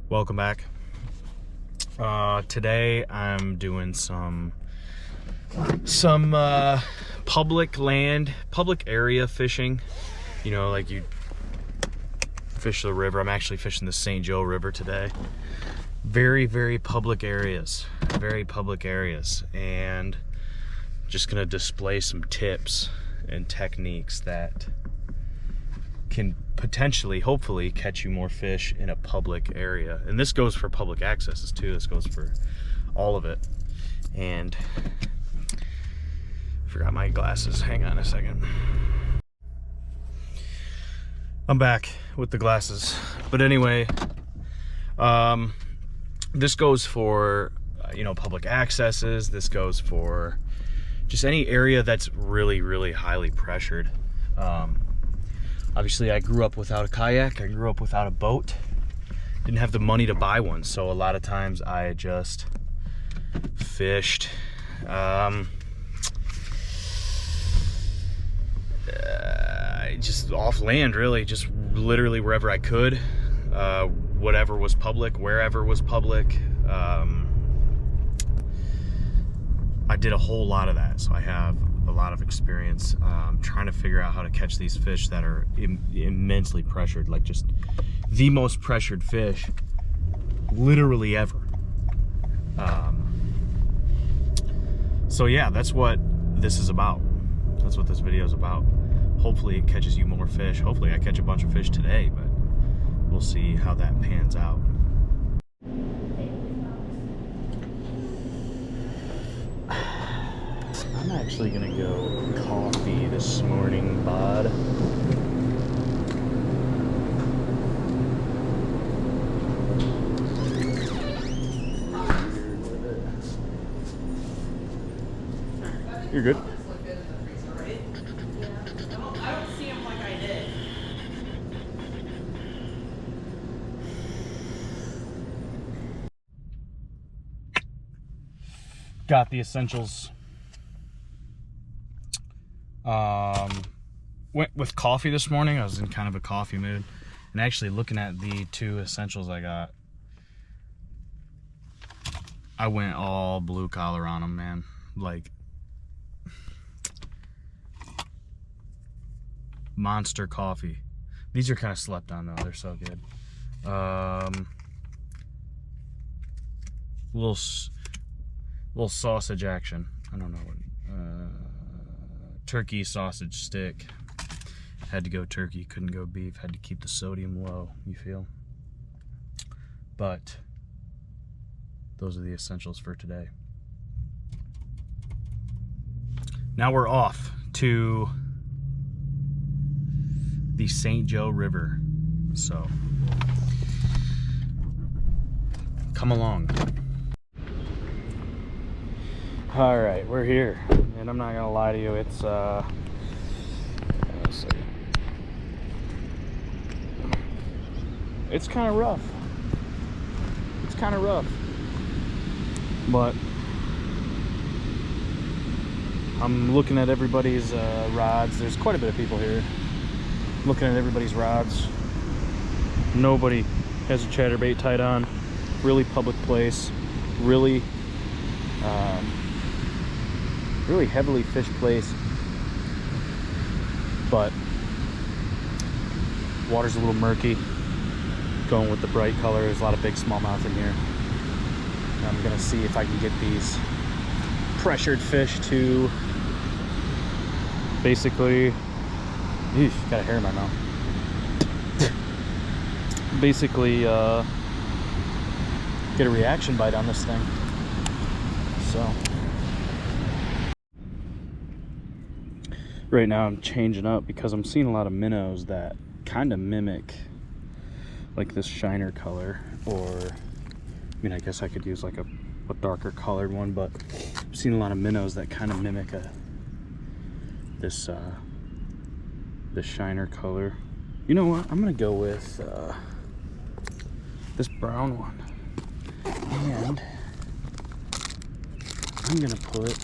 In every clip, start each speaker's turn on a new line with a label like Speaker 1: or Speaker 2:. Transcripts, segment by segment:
Speaker 1: Welcome back. Today I'm doing some public area fishing. You know, like you fish the river. I'm actually fishing the St. Joe River today. Very public areas. And just gonna display some tips and techniques that can potentially, hopefully, catch you more fish in a public area. And this goes for public accesses too. This goes for all of it. And forgot my glasses. Hang on a second. I'm back with the glasses. But anyway, this goes for public accesses. This goes for just any area that's really highly pressured. Obviously, I grew up without a kayak. I grew up without a boat. Didn't have the money to buy one, so a lot of times I just fished just off land, really, just literally wherever I could, whatever was public, wherever was public. I did a whole lot of that, so I have a lot of experience trying to figure out how to catch these fish that are immensely pressured, like just the most pressured fish literally ever. So yeah, that's what this is about. That's what this video is about. Hopefully it catches you more fish. Hopefully I catch a bunch of fish today, but we'll see how that pans out. I'm actually gonna go coffee this morning, bud. You're good.
Speaker 2: I don't see him like I did.
Speaker 1: Got the essentials. Went with coffee this morning. I was in kind of a coffee mood, and actually looking at the two essentials I got, I went all blue collar on them, man. Like Monster coffee. These are kind of slept on though. They're so good. Little sausage action. I don't know what. Turkey sausage stick. Had to go turkey, couldn't go beef. Had to keep the sodium low, you feel? But those are the essentials for today. Now we're off to the St. Joe River. So come along. All right, we're here, and I'm not gonna lie to you, it's kind of rough. It's kind of rough, but I'm looking at everybody's rods. There's quite a bit of people here. Looking at everybody's rods. Nobody has a chatterbait tied on. Really public place. Really heavily fished place, but water's a little murky. Going with the bright color. There's a lot of big smallmouth in here. And I'm gonna see if I can get these pressured fish to basically, got a hair in my mouth. Basically get a reaction bite on this thing. So right now I'm changing up because I'm seeing a lot of minnows that kind of mimic like this shiner color, or I mean, I guess I could use like a darker colored one, but I've seen a lot of minnows that kind of mimic this shiner color. You know what? I'm gonna go with this brown one, and I'm gonna put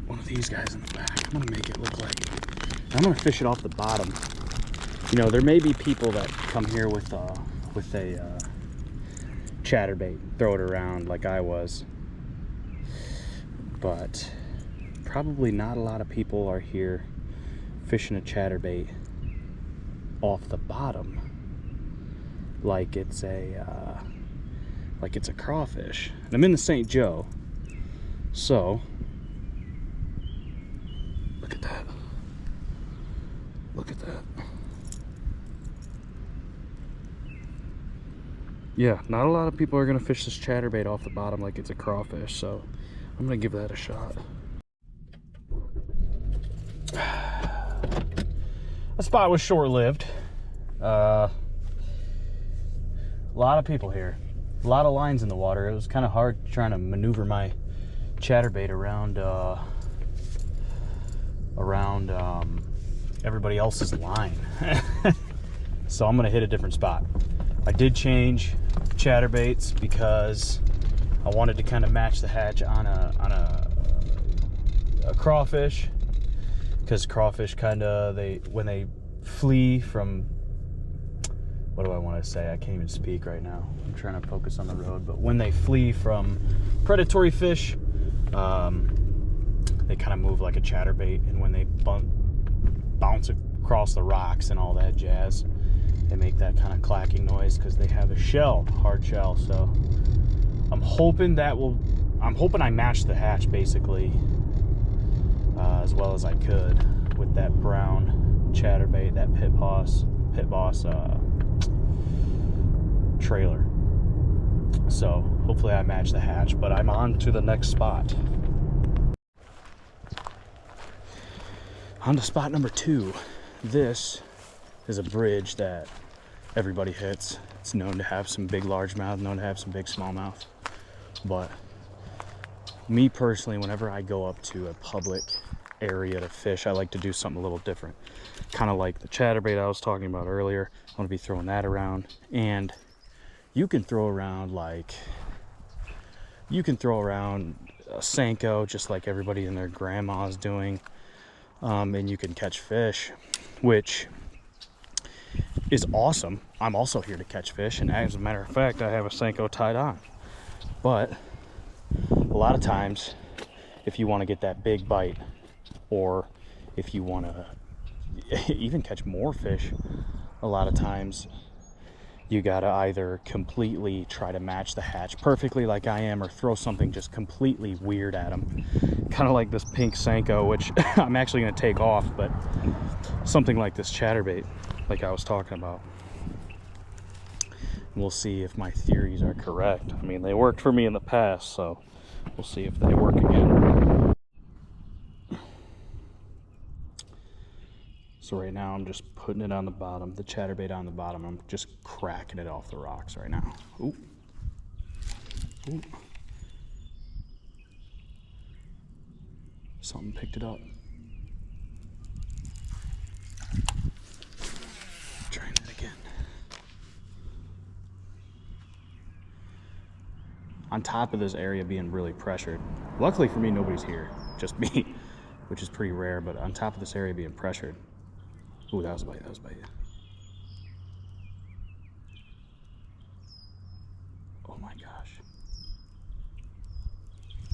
Speaker 1: one of these guys in the back. I'm gonna make it look like I'm gonna fish it off the bottom. You know, there may be people that come here with a chatterbait, throw it around like I was, but probably not a lot of people are here fishing a chatterbait off the bottom like it's a crawfish. And I'm in the St. Joe, so look at that. Look at that. Yeah, not a lot of people are gonna fish this chatterbait off the bottom like it's a crawfish, so I'm gonna give that a shot. The spot was short-lived. A lot of people here, a lot of lines in the water. It was kind of hard trying to maneuver my chatterbait around everybody else's line. So I'm gonna hit a different spot. I did change chatterbaits because I wanted to kind of match the hatch on a crawfish, because crawfish kind of, when they flee from, what do I want to say? I can't even speak right now. I'm trying to focus on the road. But when they flee from predatory fish, they kind of move like a chatterbait, and when they bounce across the rocks and all that jazz, they make that kind of clacking noise because they have a shell, hard shell. So I'm hoping I matched the hatch basically as well as I could with that brown chatterbait, that Pit Boss trailer. So hopefully I match the hatch, but I'm on to the next spot. On to spot number 2. This is a bridge that everybody hits. It's known to have some big largemouth, known to have some big smallmouth. But me personally, whenever I go up to a public area to fish, I like to do something a little different. Kind of like the chatterbait I was talking about earlier. I'm gonna be throwing that around, and you can throw around a Senko just like everybody and their grandma's doing, and you can catch fish, which is awesome. I'm also here to catch fish, and as a matter of fact, I have a Senko tied on. But a lot of times, if you want to get that big bite, or if you want to even catch more fish, a lot of times you gotta either completely try to match the hatch perfectly like I am, or throw something just completely weird at them, kind of like this pink Senko, which I'm actually going to take off, but something like this chatterbait like I was talking about. We'll see if my theories are correct. I mean, they worked for me in the past, so we'll see if they work again. So right now I'm just putting it on the bottom, the chatterbait on the bottom. I'm just cracking it off the rocks right now. Ooh. Ooh. Something picked it up. Trying it again. On top of this area being really pressured. Luckily for me, nobody's here, just me, which is pretty rare, but on top of this area being pressured. Ooh, that was a bite, that was a bite. Oh my gosh.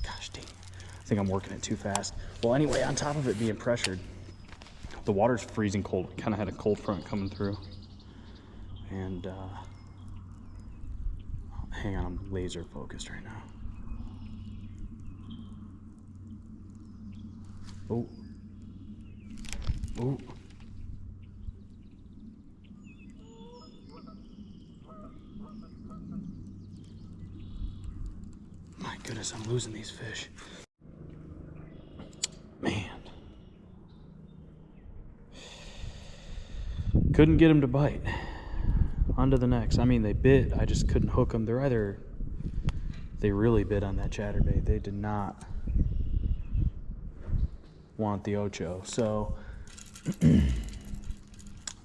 Speaker 1: Gosh dang. I think I'm working it too fast. Well, anyway, on top of it being pressured, the water's freezing cold. We kind of had a cold front coming through. And, hang on, I'm laser focused right now. Oh. Oh. My goodness, I'm losing these fish. Man. Couldn't get them to bite. On to the next. I mean, they bit. I just couldn't hook them. They really bit on that chatterbait. They did not want the Ocho. So,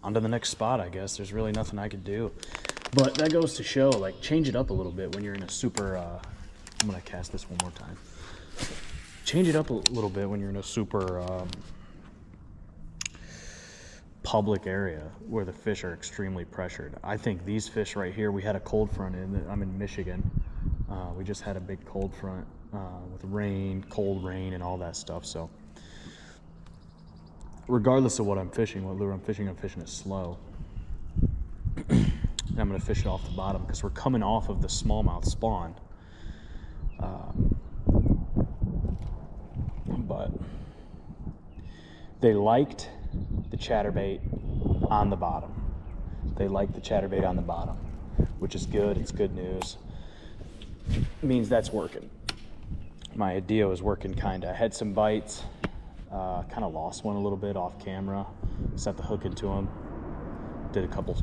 Speaker 1: on to the next spot, I guess. There's really nothing I could do. But that goes to show, like, change it up a little bit when you're in a super, I'm going to cast this one more time. Change it up a little bit when you're in a super public area where the fish are extremely pressured. I think these fish right here, we had a cold front I'm in Michigan. We just had a big cold front with rain, cold rain, and all that stuff. So regardless of what I'm fishing, what lure I'm fishing it slow. And I'm going to fish it off the bottom because we're coming off of the smallmouth spawn. But they liked the chatterbait on the bottom. They liked the chatterbait on the bottom, which is good. It's good news. It means that's working. My idea was working kinda. I had some bites, kind of lost one a little bit off camera, set the hook into him, did a couple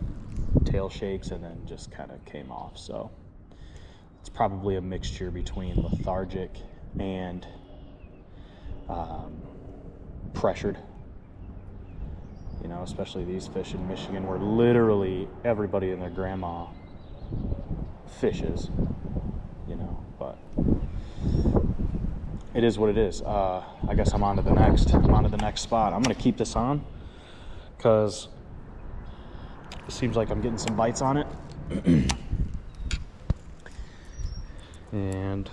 Speaker 1: tail shakes, and then just kind of came off. So it's probably a mixture between lethargic and pressured. You know, especially these fish in Michigan where literally everybody and their grandma fishes, you know, but it is what it is. I guess I'm on to the next spot. I'm gonna keep this on because it seems like I'm getting some bites on it. And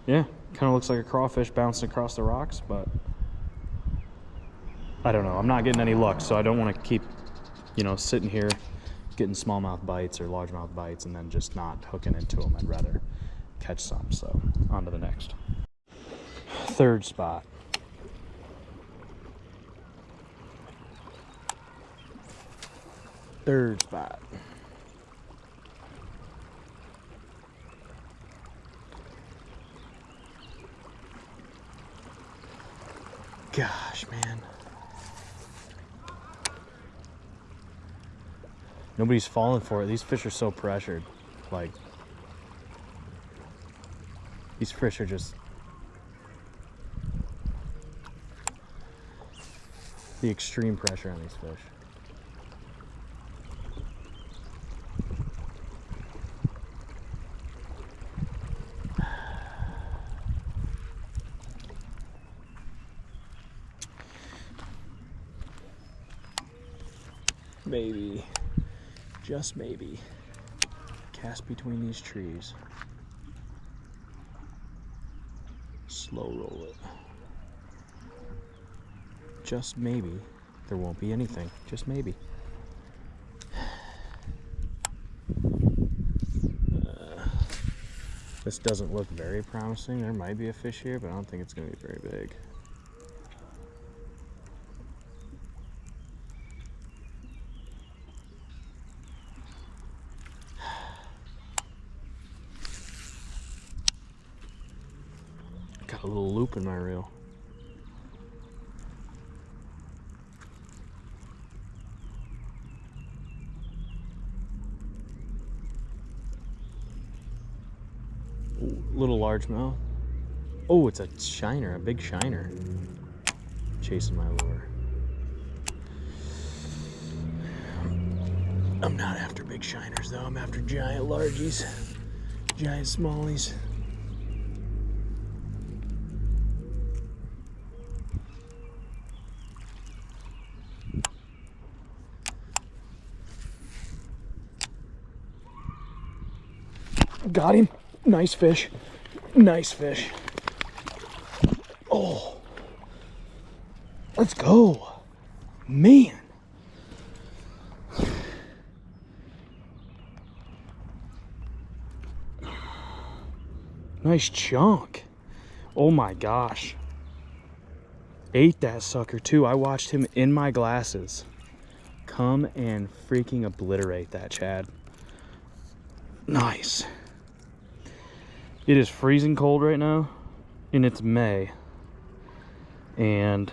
Speaker 1: yeah, kind of looks like a crawfish bouncing across the rocks, but I don't know. I'm not getting any luck, so I don't want to keep, you know, sitting here getting smallmouth bites or largemouth bites and then just not hooking into them. I'd rather catch some. So on to the next. Third spot. Third spot. Gosh, man. Nobody's falling for it. These fish are so pressured. Like, these fish are just... the extreme pressure on these fish. Maybe, just maybe, cast between these trees. Slow roll it. Just maybe there won't be anything. Just maybe. This doesn't look very promising. There might be a fish here, but I don't think it's going to be very big. Got a little loop in my reel. Little largemouth. Oh, it's a shiner, a big shiner. Chasing my lure. I'm not after big shiners though. I'm after giant largies, giant smallies. Got him. Nice fish. Nice fish. Oh. Let's go. Man. Nice chunk. Oh my gosh. Ate that sucker too. I watched him in my glasses come and freaking obliterate that Chad. Nice. It is freezing cold right now, and it's May, and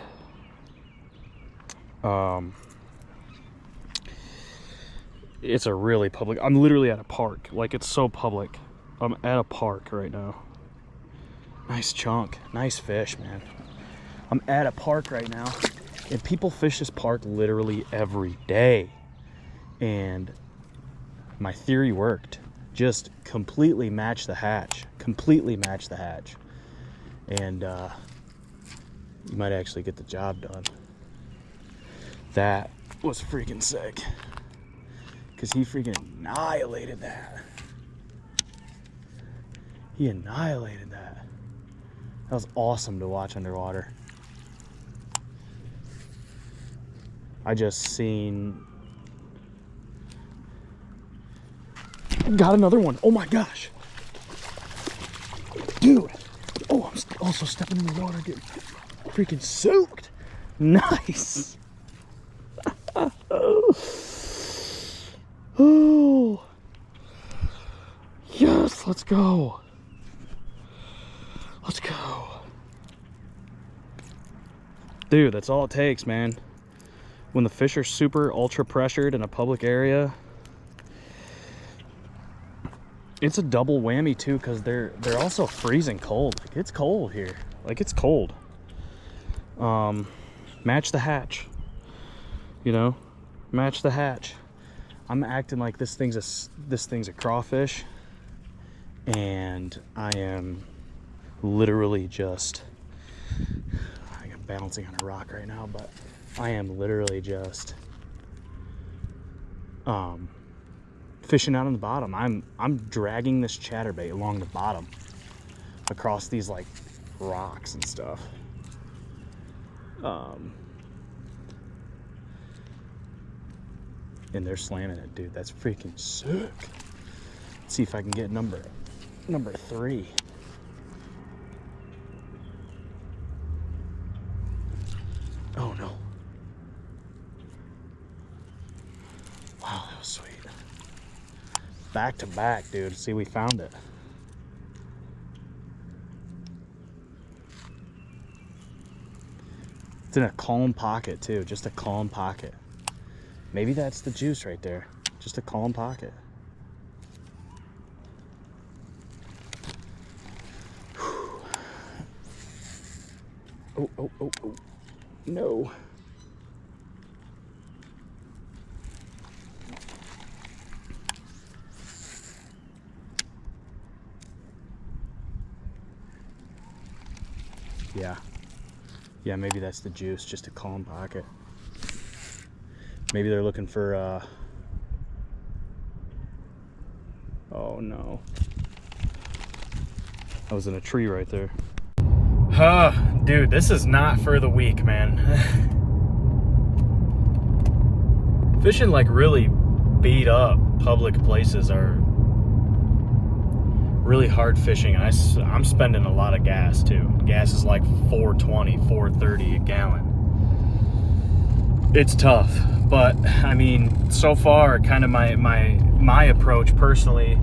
Speaker 1: it's a really public. I'm literally at a park. Like, it's so public. I'm at a park right now. Nice chunk, nice fish, man. I'm at a park right now, and people fish this park literally every day, and my theory worked. Just completely match the hatch. Completely match the hatch. And you might actually get the job done. That was freaking sick. Because he freaking annihilated that. He annihilated that. That was awesome to watch underwater. I just seen... Got another one. Oh my gosh. Dude. Oh, I'm also stepping in the water, getting freaking soaked. Nice. Oh. Yes, let's go. Let's go. Dude, that's all it takes, man. When the fish are super ultra pressured in a public area, it's a double whammy too, because they're also freezing cold. Like, it's cold here. Like, it's cold. Match the hatch. You know? Match the hatch. I'm acting like this thing's a crawfish, and I am literally just, I'm bouncing on a rock right now, but I am literally just fishing out on the bottom. I'm dragging this chatterbait along the bottom across these like rocks and stuff. And they're slamming it, dude. That's freaking sick. Let's see if I can get number 3. Oh no. Wow, that was sweet. Back to back, dude. See, we found it. It's in a calm pocket too, just a calm pocket. Maybe that's the juice right there. Just a calm pocket. Oh, oh, oh, oh. No. Yeah. Yeah, maybe that's the juice, just a calm pocket. Maybe they're looking for, oh no. I was in a tree right there. Dude, this is not for the weak, man. Fishing like really beat up public places are really hard fishing. I'm spending a lot of gas too. Gas is like $4.20, $4.30 a gallon. It's tough, but I mean, so far, kind of my approach personally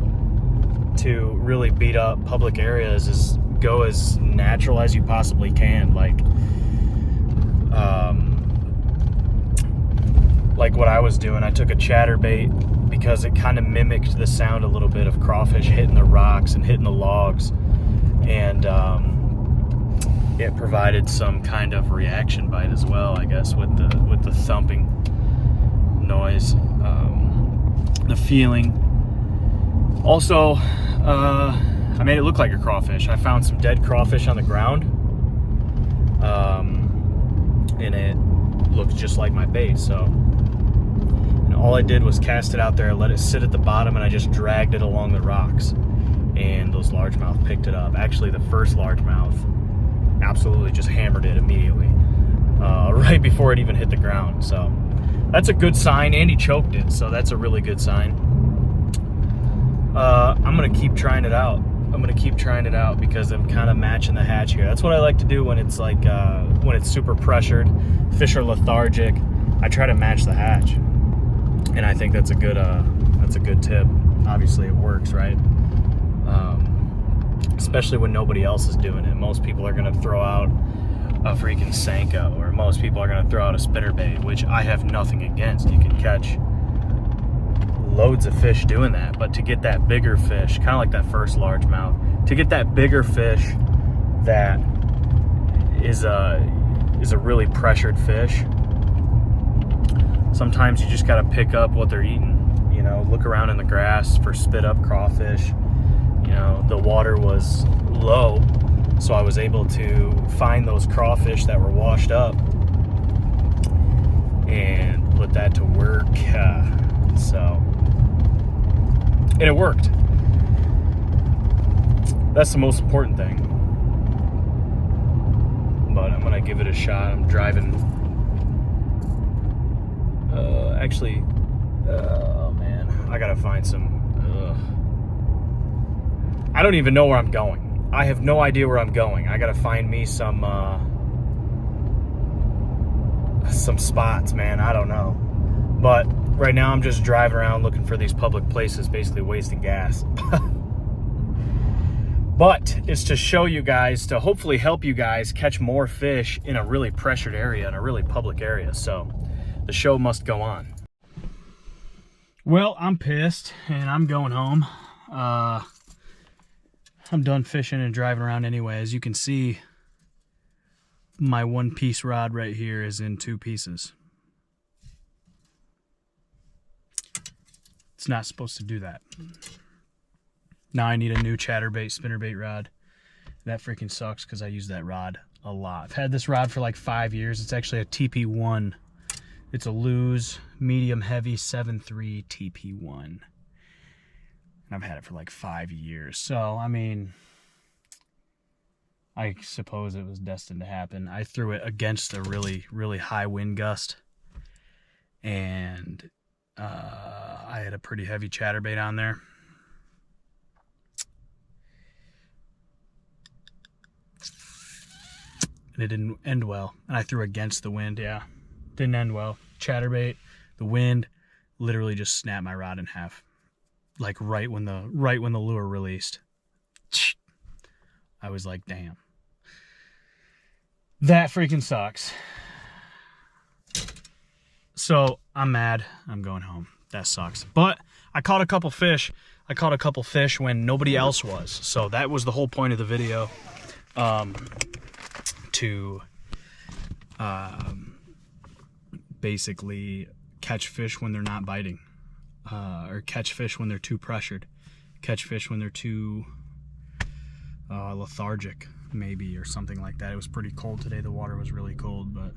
Speaker 1: to really beat up public areas is go as natural as you possibly can. Like what I was doing, I took a chatterbait because it kind of mimicked the sound a little bit of crawfish hitting the rocks and hitting the logs, and it provided some kind of reaction bite as well, I guess, with the thumping noise, the feeling. Also, I made it look like a crawfish. I found some dead crawfish on the ground, and it looked just like my bait. So, and all I did was cast it out there, let it sit at the bottom, and I just dragged it along the rocks, and those largemouth picked it up. Actually, the first largemouth absolutely just hammered it immediately, right before it even hit the ground. So that's a good sign, and he choked it, so that's a really good sign. I'm gonna keep trying it out. Because I'm kind of matching the hatch here. That's what I like to do when it's like when it's super pressured, fish are lethargic. I try to match the hatch, and I think that's a good tip. Obviously it works, right? Especially when nobody else is doing it. Most people are gonna throw out a freaking Senko, or most people are gonna throw out a spinnerbait, which I have nothing against. You can catch loads of fish doing that, but to get that bigger fish, kind of like that first largemouth, to get that bigger fish that is a really pressured fish, sometimes you just got to pick up what they're eating. You know, look around in the grass for spit up crawfish. You know, the water was low, so I was able to find those crawfish that were washed up, and put that to work. And it worked. That's the most important thing. But I'm gonna give it a shot. I'm driving. Oh man, I gotta find some. I don't even know where I'm going. I have no idea where I'm going. I gotta find me some spots, man. I don't know. But right now I'm just driving around looking for these public places, basically wasting gas. But it's to show you guys, to hopefully help you guys catch more fish in a really pressured area, in a really public area. So the show must go on. Well, I'm pissed and I'm going home. I'm done fishing and driving around anyway. As you can see, my one-piece rod right here is in 2 pieces. It's not supposed to do that. Now I need a new chatterbait spinnerbait rod. That freaking sucks because I use that rod a lot. I've had this rod for like 5 years. It's actually a TP1. It's a Lew's medium heavy 7.3 TP1. And I've had it for like 5 years. So, I mean, I suppose it was destined to happen. I threw it against a really, really high wind gust. And I had a pretty heavy chatterbait on there. And it didn't end well. And I threw against the wind, yeah. Didn't end well. Chatterbait, the wind, literally just snapped my rod in half. Like right when the lure released. I was like, damn. That freaking sucks. So I'm mad. I'm going home. That sucks. But I caught a couple fish. I caught a couple fish when nobody else was. So that was the whole point of the video. To basically catch fish when they're not biting. Or catch fish when they're too pressured. Catch fish when they're too lethargic, maybe, or something like that. It was pretty cold today. The water was really cold, but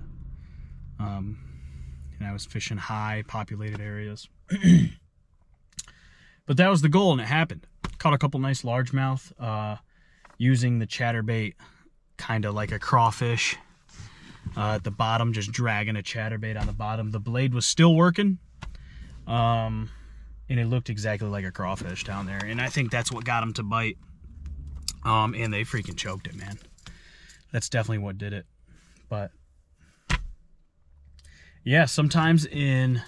Speaker 1: and I was fishing high populated areas. But that was the goal, and it happened. Caught a couple nice largemouth using the chatterbait kind of like a crawfish at the bottom, just dragging a chatterbait on the bottom. The blade was still working. And it looked exactly like a crawfish down there. And I think that's what got them to bite. And they freaking choked it, man. That's definitely what did it. But yeah, sometimes in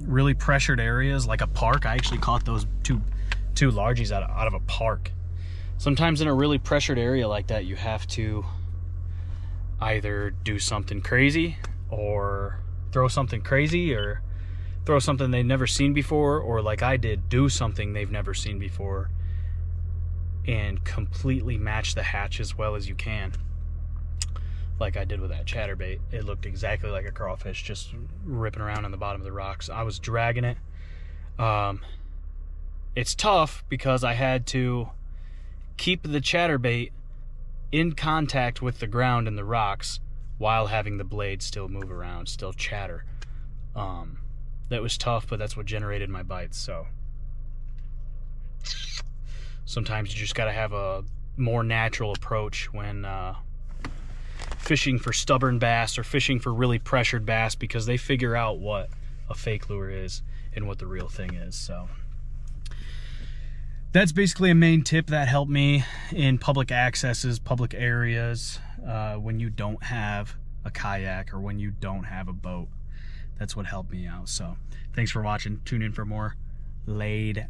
Speaker 1: really pressured areas like a park, I actually caught those two largies out of a park. Sometimes in a really pressured area like that, you have to either do something crazy or throw something crazy, or throw something they've never seen before, or like I did, do something they've never seen before and completely match the hatch as well as you can. Like I did with that chatterbait. It looked exactly like a crawfish, just ripping around on the bottom of the rocks. I was dragging it. It's tough because I had to keep the chatterbait in contact with the ground and the rocks while having the blade still move around, still chatter. That was tough, but that's what generated my bites. So sometimes you just got to have a more natural approach when fishing for stubborn bass or fishing for really pressured bass, because they figure out what a fake lure is and what the real thing is. So that's basically a main tip that helped me in public accesses, public areas, when you don't have a kayak or when you don't have a boat. That's what helped me out. So thanks for watching. Tune in for more. Laid.